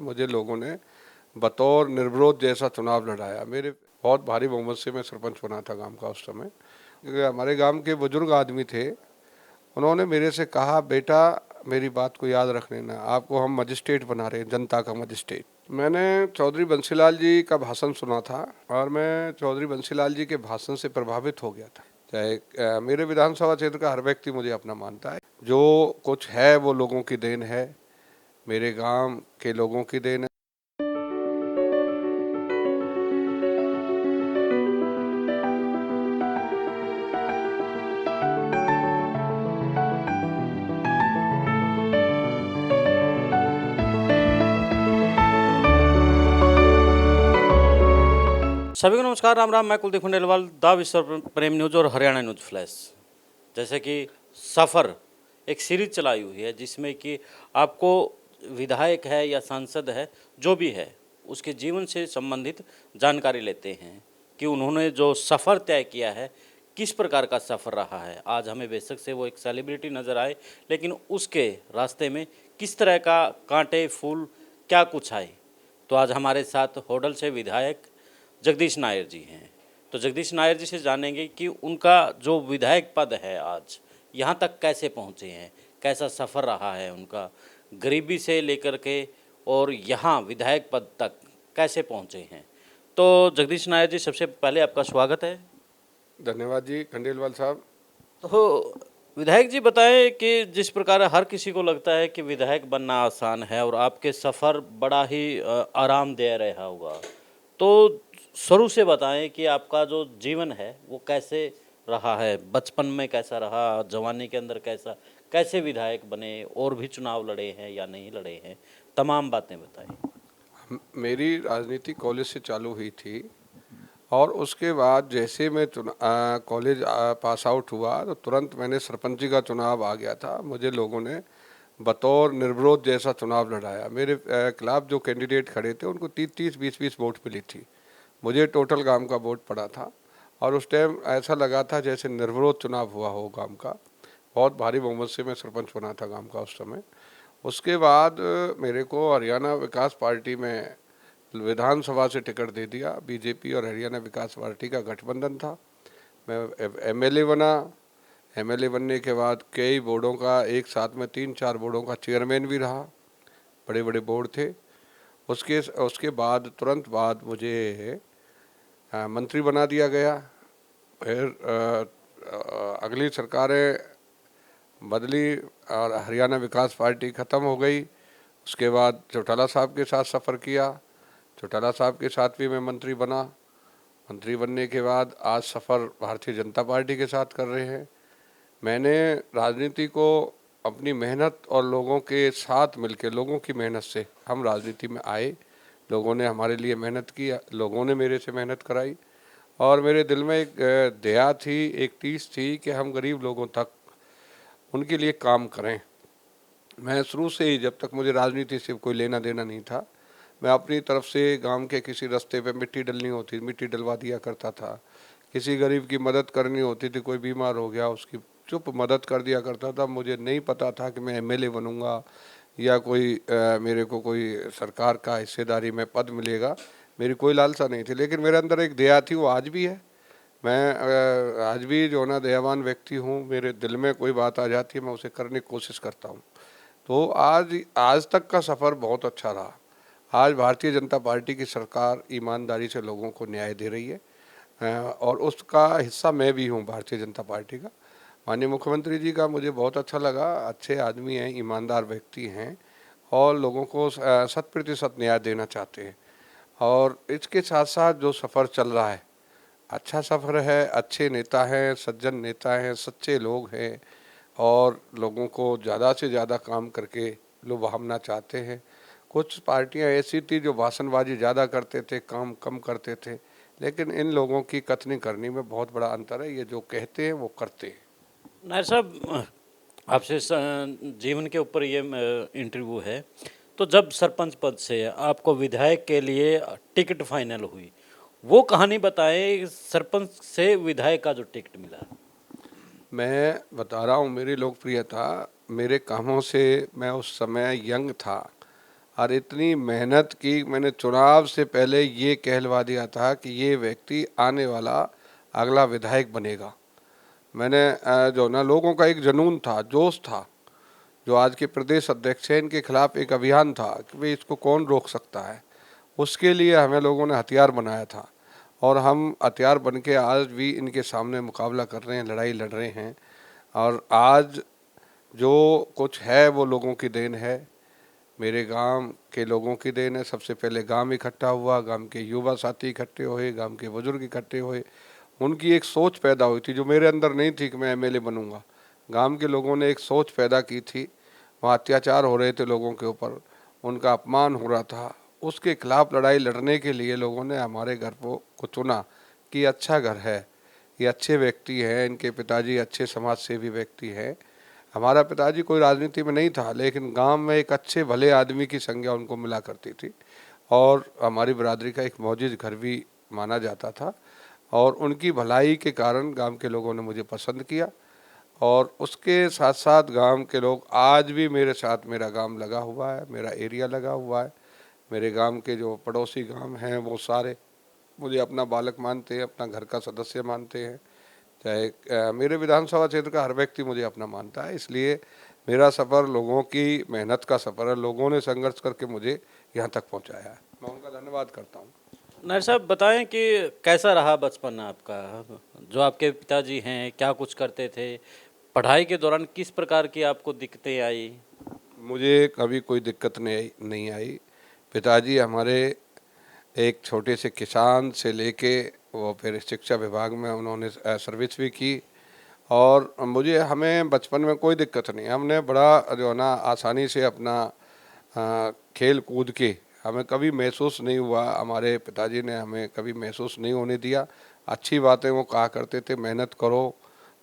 मुझे लोगों ने बतौर निर्विरोध जैसा चुनाव लड़ाया। मेरे बहुत भारी बहुमत से मैं सरपंच बना था गांव का उस समय। क्योंकि हमारे गांव के बुजुर्ग आदमी थे, उन्होंने मेरे से कहा, बेटा मेरी बात को याद रख लेना, आपको हम मजिस्ट्रेट बना रहे हैं, जनता का मजिस्ट्रेट। मैंने चौधरी बंसीलाल जी का भाषण सुना था और मैं चौधरी बंसीलाल जी के भाषण से प्रभावित हो गया था। चाहे मेरे विधानसभा क्षेत्र का हर व्यक्ति मुझे अपना मानता है। जो कुछ है वो लोगों की देन है, मेरे गांव के लोगों की देन है। सभी को नमस्कार, राम राम। मैं कुलदीप खंडेलवाल, द विश्व प्रेम न्यूज और हरियाणा न्यूज फ्लैश। जैसे कि सफ़र एक सीरीज चलाई हुई है जिसमें कि आपको विधायक है या सांसद है, जो भी है, उसके जीवन से संबंधित जानकारी लेते हैं कि उन्होंने जो सफ़र तय किया है किस प्रकार का सफ़र रहा है। आज हमें बेशक से वो एक सेलिब्रिटी नज़र आए, लेकिन उसके रास्ते में किस तरह का कांटे फूल क्या कुछ आए। तो आज हमारे साथ होडल से विधायक जगदीश नायर जी हैं। तो जगदीश नायर जी से जानेंगे कि उनका जो विधायक पद है आज यहाँ तक कैसे पहुँचे हैं, कैसा सफ़र रहा है उनका, गरीबी से लेकर के और यहाँ विधायक पद तक कैसे पहुँचे हैं। तो जगदीश नायर जी, सबसे पहले आपका स्वागत है। धन्यवाद जी खंडेलवाल साहब। तो विधायक जी बताएं कि जिस प्रकार हर किसी को लगता है कि विधायक बनना आसान है और आपके सफ़र बड़ा ही आरामदेह रहा होगा, तो शुरू से बताएं कि आपका जो जीवन है वो कैसे रहा है, बचपन में कैसा रहा, जवानी के अंदर कैसा, कैसे विधायक बने, और भी चुनाव लड़े हैं या नहीं लड़े हैं, तमाम बातें बताएं। मेरी राजनीति कॉलेज से चालू हुई थी और उसके बाद जैसे मैं कॉलेज पास आउट हुआ तो तुरंत मैंने सरपंची का चुनाव आ गया था। मुझे लोगों ने बतौर निर्विरोध जैसा चुनाव लड़ाया। मेरे खिलाफ जो कैंडिडेट खड़े थे उनको 30-30 20-20 वोट मिली थी, मुझे टोटल गांव का वोट पड़ा था। और उस टाइम ऐसा लगा था जैसे निर्विरोध चुनाव हुआ हो गांव का। बहुत भारी बहुमत से मैं सरपंच बना था गांव का उस समय। उसके बाद मेरे को हरियाणा विकास पार्टी में विधानसभा से टिकट दे दिया। बीजेपी और हरियाणा विकास पार्टी का गठबंधन था। मैं एमएलए बना। एमएलए बनने के बाद कई बोर्डों का, एक साथ में 3-4 बोर्डों का चेयरमैन भी रहा, बड़े बड़े बोर्ड थे। उसके उसके बाद तुरंत बाद मुझे मंत्री बना दिया गया। फिर अगली सरकारें बदली और हरियाणा विकास पार्टी ख़त्म हो गई। उसके बाद चौटाला साहब के साथ सफ़र किया। चौटाला साहब के साथ भी मैं मंत्री बना। मंत्री बनने के बाद आज सफ़र भारतीय जनता पार्टी के साथ कर रहे हैं। मैंने राजनीति को अपनी मेहनत और लोगों के साथ मिलकर, लोगों की मेहनत से हम राजनीति में आए। लोगों ने हमारे लिए मेहनत की, लोगों ने मेरे से मेहनत कराई और मेरे दिल में एक दया थी, एक टीस थी कि हम गरीब लोगों तक, उनके लिए काम करें। मैं शुरू से ही, जब तक मुझे राजनीति से कोई लेना देना नहीं था, मैं अपनी तरफ से गांव के किसी रास्ते पे मिट्टी डलनी होती, मिट्टी डलवा दिया करता था। किसी गरीब की मदद करनी होती थी, कोई बीमार हो गया, उसकी चुप मदद कर दिया करता था। मुझे नहीं पता था कि मैं एमएलए बनूंगा या कोई मेरे को कोई सरकार का हिस्सेदारी में पद मिलेगा। मेरी कोई लालसा नहीं थी, लेकिन मेरे अंदर एक दया थी, वो आज भी है। मैं आज भी जो ना दयावान व्यक्ति हूँ। मेरे दिल में कोई बात आ जाती है, मैं उसे करने की कोशिश करता हूँ। तो आज तक का सफ़र बहुत अच्छा रहा। आज भारतीय जनता पार्टी की सरकार ईमानदारी से लोगों को न्याय दे रही है और उसका हिस्सा मैं भी हूँ भारतीय जनता पार्टी का। माननीय मुख्यमंत्री जी का मुझे बहुत अच्छा लगा। अच्छे आदमी हैं, ईमानदार व्यक्ति हैं और लोगों को 100% न्याय देना चाहते हैं। और इसके साथ साथ जो सफ़र चल रहा है, अच्छा सफ़र है। अच्छे नेता हैं, सज्जन नेता हैं, सच्चे लोग हैं और लोगों को ज़्यादा से ज़्यादा काम करके लुभावना चाहते हैं। कुछ पार्टियां ऐसी थी जो भाषणबाजी ज़्यादा करते थे, काम कम करते थे, लेकिन इन लोगों की कथनी करनी में बहुत बड़ा अंतर है। ये जो कहते हैं वो करते हैं। नायर साहब, आपसे जीवन के ऊपर ये इंटरव्यू है। तो जब सरपंच पद से आपको विधायक के लिए टिकट फाइनल हुई, वो कहानी बताएं, सरपंच से विधायक का जो टिकट मिला। मैं बता रहा हूँ, मेरी लोकप्रियता मेरे कामों से, मैं उस समय यंग था और इतनी मेहनत की, मैंने चुनाव से पहले ये कहलवा दिया था कि ये व्यक्ति आने वाला अगला विधायक बनेगा। मैंने जो ना लोगों का एक जुनून था, जोश था, जो आज के प्रदेश अध्यक्ष हैं, इनके खिलाफ एक अभियान था कि भाई इसको कौन रोक सकता है। उसके लिए हमें लोगों ने हथियार बनाया था और हम हथियार बन के आज भी इनके सामने मुकाबला कर रहे हैं, लड़ाई लड़ रहे हैं। और आज जो कुछ है वो लोगों की देन है, मेरे गांव के लोगों की देन है। सबसे पहले गांव इकट्ठा हुआ, गांव के युवा साथी इकट्ठे हुए, गांव के बुजुर्ग इकट्ठे हुए, उनकी एक सोच पैदा हुई थी जो मेरे अंदर नहीं थी कि मैं एमएलए बनूंगा। गांव के लोगों ने एक सोच पैदा की थी, वहाँ अत्याचार हो रहे थे लोगों के ऊपर, उनका अपमान हो रहा था, उसके खिलाफ लड़ाई लड़ने के लिए लोगों ने हमारे घर को चुना कि अच्छा घर है, ये अच्छे व्यक्ति हैं, इनके पिताजी अच्छे समाज सेवी व्यक्ति हैं। हमारा पिताजी कोई राजनीति में नहीं था, लेकिन गांव में एक अच्छे भले आदमी की संज्ञा उनको मिला करती थी और हमारी बिरादरी का एक मौजूद घर भी माना जाता था। और उनकी भलाई के कारण गांव के लोगों ने मुझे पसंद किया और उसके साथ साथ गांव के लोग आज भी मेरे साथ, मेरा गांव लगा हुआ है, मेरा एरिया लगा हुआ है। मेरे गांव के जो पड़ोसी गांव हैं वो सारे मुझे अपना बालक मानते हैं, अपना घर का सदस्य मानते हैं। चाहे मेरे विधानसभा क्षेत्र का हर व्यक्ति मुझे अपना मानता है। इसलिए मेरा सफ़र लोगों की मेहनत का सफ़र है, लोगों ने संघर्ष करके मुझे यहाँ तक पहुँचाया है, मैं उनका धन्यवाद करता हूँ। नायर साहब बताएं कि कैसा रहा बचपन आपका, जो आपके पिताजी हैं क्या कुछ करते थे, पढ़ाई के दौरान किस प्रकार की आपको दिक्कतें आई? मुझे कभी कोई दिक्कत नहीं आई। पिताजी हमारे एक छोटे से किसान से लेके वो फिर शिक्षा विभाग में उन्होंने सर्विस भी की और मुझे हमें बचपन में कोई दिक्कत नहीं, हमने बड़ा जो है ना आसानी से अपना खेल कूद के, हमें कभी महसूस नहीं हुआ, हमारे पिताजी ने हमें कभी महसूस नहीं होने दिया। अच्छी बातें वो कहा करते थे, मेहनत करो,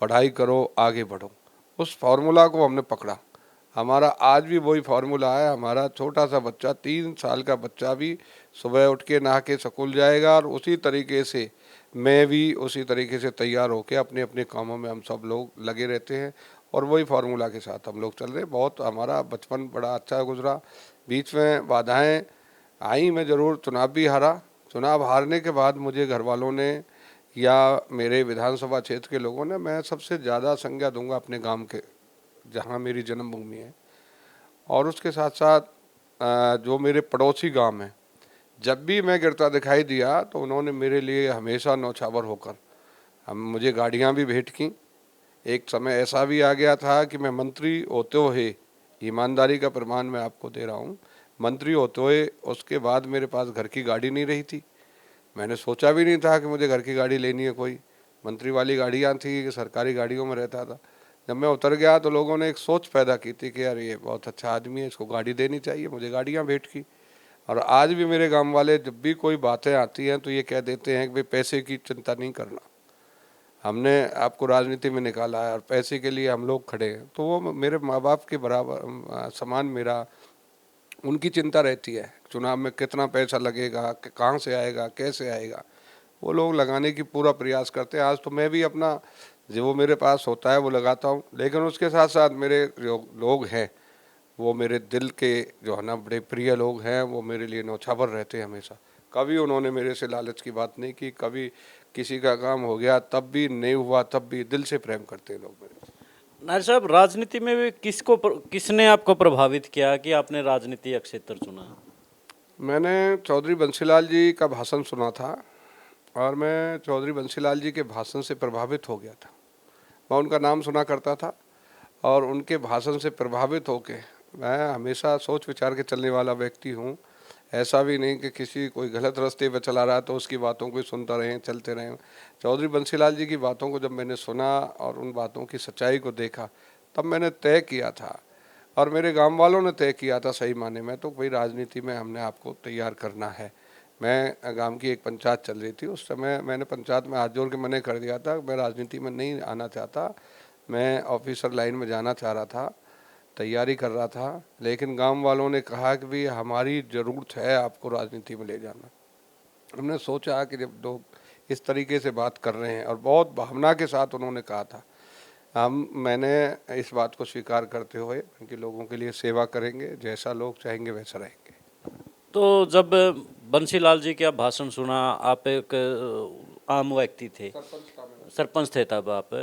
पढ़ाई करो, आगे बढ़ो। उस फार्मूला को हमने पकड़ा, हमारा आज भी वही फार्मूला है। हमारा छोटा सा बच्चा, 3 साल का बच्चा भी सुबह उठ के नहा के स्कूल जाएगा और उसी तरीके से मैं भी उसी तरीके से तैयार होकर अपने अपने कामों में हम सब लोग लगे रहते हैं और वही फार्मूला के साथ हम लोग चल रहे हैं। बहुत हमारा बचपन बड़ा अच्छा गुजरा, बीच में बाधाएं आई, मैं ज़रूर चुनाव भी हारा। चुनाव हारने के बाद मुझे घर वालों ने या मेरे विधानसभा क्षेत्र के लोगों ने, मैं सबसे ज़्यादा संज्ञा दूंगा अपने गांव के, जहां मेरी जन्मभूमि है, और उसके साथ साथ जो मेरे पड़ोसी गांव हैं, जब भी मैं गिरता दिखाई दिया तो उन्होंने मेरे लिए हमेशा नौछावर होकर हम मुझे गाड़ियां भी भेंट की। एक समय ऐसा भी आ गया था कि मैं मंत्री होते हुए, ईमानदारी का प्रमाण मैं आपको दे रहा हूँ, मंत्री होते हुए उसके बाद मेरे पास घर की गाड़ी नहीं रही थी। मैंने सोचा भी नहीं था कि मुझे घर की गाड़ी लेनी है, कोई मंत्री वाली गाड़ियाँ थी कि सरकारी गाड़ियों में रहता था। जब मैं उतर गया तो लोगों ने एक सोच पैदा की थी कि यार ये बहुत अच्छा आदमी है, इसको गाड़ी देनी चाहिए, मुझे गाड़ियाँ भेंट की। और आज भी मेरे गांव वाले जब भी कोई बातें आती हैं तो ये कह देते हैं कि भाई पैसे की चिंता नहीं करना, हमने आपको राजनीति में निकाला है और पैसे के लिए हम लोग खड़े हैं। तो वो मेरे माँ बाप के बराबर समान मेरा, उनकी चिंता रहती है चुनाव में कितना पैसा लगेगा, कहाँ से आएगा, कैसे आएगा, वो लोग लगाने की पूरा प्रयास करते हैं। आज तो मैं भी अपना जो मेरे पास होता है वो लगाता हूँ, लेकिन उसके साथ साथ मेरे जो लोग हैं वो मेरे दिल के जो है ना बड़े प्रिय लोग हैं, वो मेरे लिए न्यौछावर रहते हैं हमेशा। कभी उन्होंने मेरे से लालच की बात नहीं की, कभी किसी का काम हो गया तब भी, नहीं हुआ तब भी, दिल से प्रेम करते हैं लोग मेरे। नायर साहब राजनीति में भी किसने आपको प्रभावित किया कि आपने राजनीति क्षेत्र चुना? मैंने चौधरी बंसीलाल जी का भाषण सुना था और मैं चौधरी बंसीलाल जी के भाषण से प्रभावित हो गया था। मैं उनका नाम सुना करता था और उनके भाषण से प्रभावित होकर मैं हमेशा सोच विचार के चलने वाला व्यक्ति हूँ। ऐसा भी नहीं कि किसी कोई गलत रास्ते पर चला रहा है तो उसकी बातों को सुनता रहें, चलते रहें। चौधरी बंसीलाल जी की बातों को जब मैंने सुना और उन बातों की सच्चाई को देखा, तब मैंने तय किया था और मेरे गांव वालों ने तय किया था सही माने में, तो भाई राजनीति में हमने आपको तैयार करना है। मैं गांव की एक पंचायत चल रही थी, उस समय मैंने पंचायत में हाथ जोड़ के मना कर दिया था, मैं राजनीति में नहीं आना चाहता, मैं ऑफिसर लाइन में जाना चाह रहा था, तैयारी कर रहा था। लेकिन गांव वालों ने कहा कि भाई हमारी ज़रूरत है आपको राजनीति में ले जाना। हमने सोचा कि जब लोग इस तरीके से बात कर रहे हैं और बहुत भावना के साथ उन्होंने कहा था, मैंने इस बात को स्वीकार करते हुए उनके लोगों के लिए सेवा करेंगे, जैसा लोग चाहेंगे वैसा रहेंगे। तो जब बंसीलाल जी का भाषण सुना, आप एक आम व्यक्ति थे, सरपंच थे तब आप,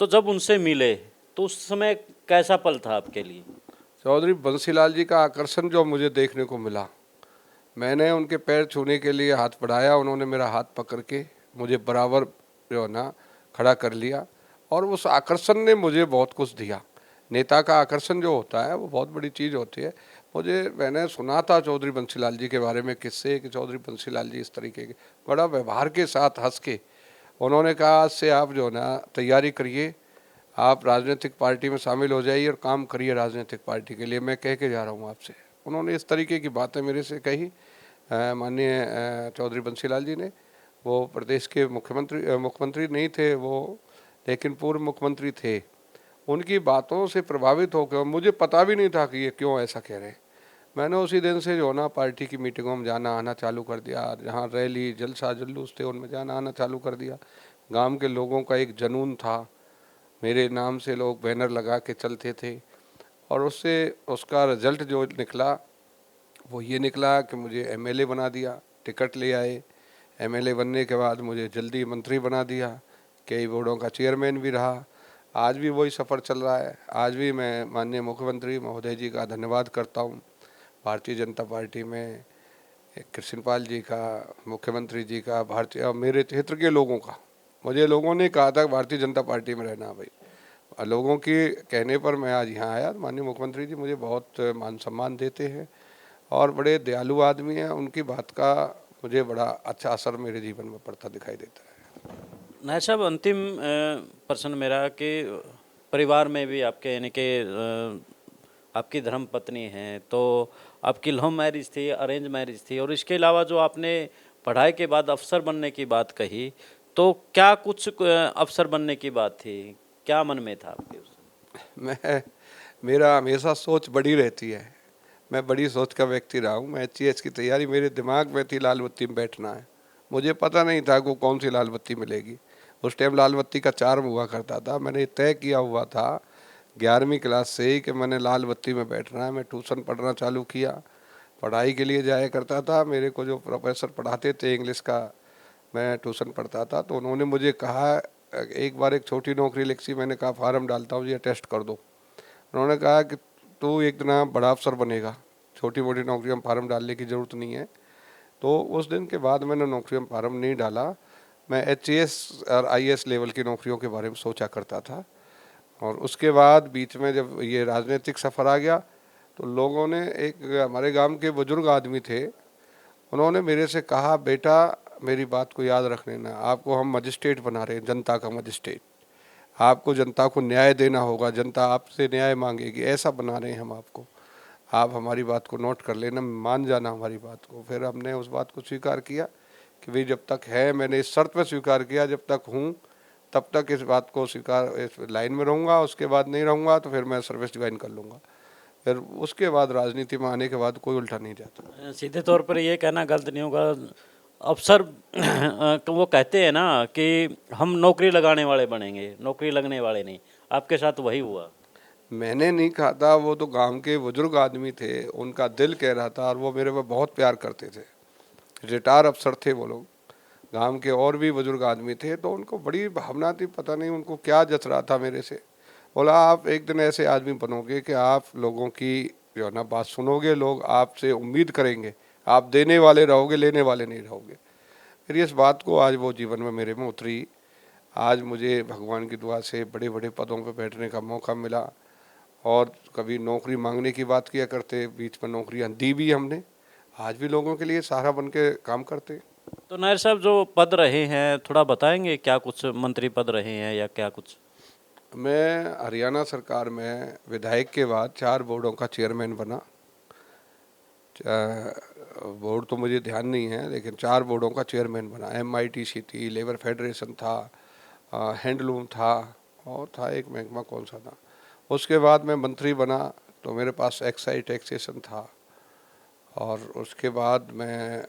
तो जब उनसे मिले तो उस समय कैसा पल था आपके लिए? चौधरी बंसीलाल जी का आकर्षण जो मुझे देखने को मिला, मैंने उनके पैर छूने के लिए हाथ बढ़ाया, उन्होंने मेरा हाथ पकड़ के मुझे बराबर जो है ना खड़ा कर लिया, और उस आकर्षण ने मुझे बहुत कुछ दिया। नेता का आकर्षण जो होता है वो बहुत बड़ी चीज़ होती है। मैंने सुना था चौधरी बंसीलाल जी के बारे में किस्से कि चौधरी बंसीलाल जी इस तरीके के, बड़ा व्यवहार के साथ हंस के उन्होंने कहा, आज से आप जो है ना तैयारी करिए, आप राजनीतिक पार्टी में शामिल हो जाइए और काम करिए राजनीतिक पार्टी के लिए, मैं कह के जा रहा हूँ आपसे। उन्होंने इस तरीके की बातें मेरे से कही। माननीय चौधरी बंसीलाल जी ने, वो प्रदेश के मुख्यमंत्री नहीं थे वो, लेकिन पूर्व मुख्यमंत्री थे। उनकी बातों से प्रभावित होकर, मुझे पता भी नहीं था कि ये क्यों ऐसा कह रहे हैं, मैंने उसी दिन से जो ना पार्टी की मीटिंगों में जाना आना चालू कर दिया। जहाँ रैली जलसा जुलूस थे उनमें जाना आना चालू कर दिया। गांव के लोगों का एक जुनून था, मेरे नाम से लोग बैनर लगा के चलते थे, और उससे उसका रिजल्ट जो निकला वो ये निकला कि मुझे एमएलए बना दिया, टिकट ले आए। एमएलए बनने के बाद मुझे जल्दी मंत्री बना दिया, कई बोर्डों का चेयरमैन भी रहा। आज भी वही सफ़र चल रहा है। आज भी मैं माननीय मुख्यमंत्री महोदय जी का धन्यवाद करता हूँ, भारतीय जनता पार्टी में कृष्णपाल जी का, मुख्यमंत्री जी का, भारतीय और मेरे क्षेत्र के लोगों का। मुझे लोगों ने कहा था भारतीय जनता पार्टी में रहना भाई, और लोगों के कहने पर मैं आज यहाँ आया। माननीय मुख्यमंत्री जी मुझे बहुत मान सम्मान देते हैं और बड़े दयालु आदमी हैं। उनकी बात का मुझे बड़ा अच्छा असर मेरे जीवन में पड़ता दिखाई देता है। नायब साहब, अंतिम प्रश्न मेरा कि परिवार में भी आपके यानी कि आपकी धर्म पत्नी हैं, तो आपकी लव मैरिज थी, अरेंज मैरिज थी, और इसके अलावा जो आपने पढ़ाई के बाद अफसर बनने की बात कही, तो क्या कुछ अफसर बनने की बात थी, क्या मन में था आपके उस समय? मैं मेरा हमेशा सोच बड़ी रहती है, मैं बड़ी सोच का व्यक्ति रहा हूँ। मैं एचईएस की तैयारी मेरे दिमाग में थी, लाल बत्ती में बैठना है। मुझे पता नहीं था कि कौन सी लाल बत्ती मिलेगी। उस टाइम लाल बत्ती का चार्म हुआ करता था। मैंने तय किया हुआ था 11वीं क्लास से ही कि मैंने लाल बत्ती में बैठना है। मैं ट्यूशन पढ़ना चालू किया, पढ़ाई के लिए जाया करता था। मेरे को जो प्रोफेसर पढ़ाते थे इंग्लिश का, मैं ट्यूशन पढ़ता था, तो उन्होंने मुझे कहा, एक बार एक छोटी नौकरी लिखी, मैंने कहा फार्म डालता हूँ, ये टेस्ट कर दो। उन्होंने कहा कि तू एक दिन बड़ा अफसर बनेगा, छोटी मोटी नौकरी में फार्म डालने की ज़रूरत नहीं है। तो उस दिन के बाद मैंने नौकरी में फार्म नहीं डाला। मैं एचईएस और आईएएस लेवल की नौकरियों के बारे में सोचा करता था। और उसके बाद बीच में जब ये राजनीतिक सफ़र आ गया, तो लोगों ने, एक हमारे गांव के बुजुर्ग आदमी थे, उन्होंने मेरे से कहा, बेटा मेरी बात को याद रख लेना, आपको हम मजिस्ट्रेट बना रहे हैं, जनता का मजिस्ट्रेट। आपको जनता को न्याय देना होगा, जनता आपसे न्याय मांगेगी, ऐसा बना रहे हैं हम आपको। आप हमारी बात को नोट कर लेना, मान जाना हमारी बात को। फिर हमने उस बात को स्वीकार किया कि भाई जब तक है, मैंने इस शर्त पे स्वीकार किया, जब तक हूँ तब तक इस बात को स्वीकार, इस लाइन में रहूँगा। उसके बाद नहीं रहूँगा तो फिर मैं सर्विस ज्वाइन कर लूँगा। फिर उसके बाद राजनीति में आने के बाद कोई उल्टा नहीं जाता। सीधे तौर पर ये कहना गलत नहीं होगा, अफसर वो कहते हैं ना कि हम नौकरी लगाने वाले बनेंगे, नौकरी लगने वाले नहीं। आपके साथ वही हुआ? मैंने नहीं कहा था, वो तो गांव के बुजुर्ग आदमी थे, उनका दिल कह रहा था, और वो मेरे पे बहुत प्यार करते थे। रिटायर अफसर थे वो लोग, गांव के और भी बुजुर्ग आदमी थे, तो उनको बड़ी भावना थी, पता नहीं उनको क्या जच रहा था मेरे से। बोला, आप एक दिन ऐसे आदमी बनोगे कि आप लोगों की जो है ना बात सुनोगे, लोग आपसे उम्मीद करेंगे, आप देने वाले रहोगे, लेने वाले नहीं रहोगे। फिर इस बात को आज वो जीवन में मेरे में उतरी। आज मुझे भगवान की दुआ से बड़े बड़े पदों पर बैठने का मौका मिला, और कभी नौकरी मांगने की बात किया करते, बीच में नौकरियां दी भी हमने। आज भी लोगों के लिए सहारा बन के काम करते। तो नायर साहब, जो पद रहे हैं थोड़ा बताएंगे, क्या कुछ मंत्री पद रहे हैं या क्या कुछ? मैं हरियाणा सरकार में विधायक के बाद 4 बोर्डों का चेयरमैन बना। बोर्ड तो मुझे ध्यान नहीं है, लेकिन 4 बोर्डों का चेयरमैन बना। एमआईटीसी थी, लेबर फेडरेशन था, हैंडलूम था, और था एक महकमा, कौन सा था। उसके बाद मैं मंत्री बना, तो मेरे पास एक्साइज टैक्सेशन था। और उसके बाद मैं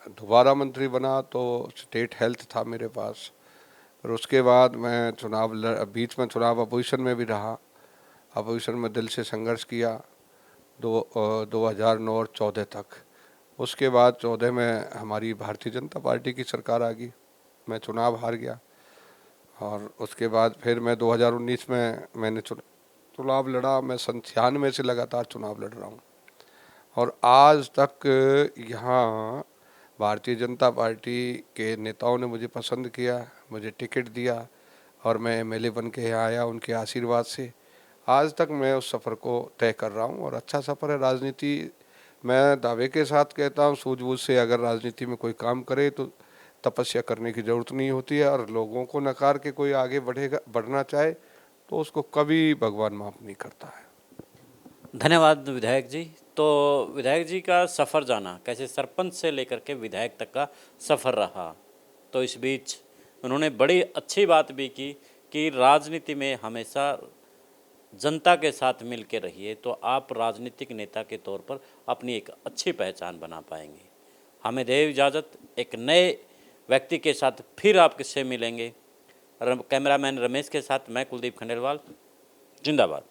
दोबारा मंत्री बना तो स्टेट हेल्थ था मेरे पास। फिर उसके बाद मैं बीच में चुनाव अपोजिशन में भी रहा। अपोजिशन में दिल से संघर्ष किया 2009 और 14 तक। उसके बाद 14 में हमारी भारतीय जनता पार्टी की सरकार आ गई, मैं चुनाव हार गया। और उसके बाद फिर मैं 2019 में मैंने चुनाव लड़ा। मैं सन 96 से लगातार चुनाव लड़ रहा हूँ और आज तक यहाँ भारतीय जनता पार्टी के नेताओं ने मुझे पसंद किया, मुझे टिकट दिया और मैं एमएलए बन के यहाँ आया उनके आशीर्वाद से। आज तक मैं उस सफ़र को तय कर रहा हूँ और अच्छा सफ़र है। राजनीति मैं दावे के साथ कहता हूँ, सूझबूझ से अगर राजनीति में कोई काम करे तो तपस्या करने की ज़रूरत नहीं होती है। और लोगों को नकार के कोई आगे बढ़ना चाहे तो उसको कभी भगवान माफ़ नहीं करता है। धन्यवाद विधायक जी। तो विधायक जी का सफ़र जाना कैसे सरपंच से लेकर के विधायक तक का सफ़र रहा, तो इस बीच उन्होंने बड़ी अच्छी बात भी की कि राजनीति में हमेशा जनता के साथ मिल के रहिए तो आप राजनीतिक नेता के तौर पर अपनी एक अच्छी पहचान बना पाएंगे। हमें दें इजाज़त, एक नए व्यक्ति के साथ फिर आपसे मिलेंगे। कैमरामैन रमेश के साथ मैं कुलदीप खंडेलवाल, जिंदाबाद।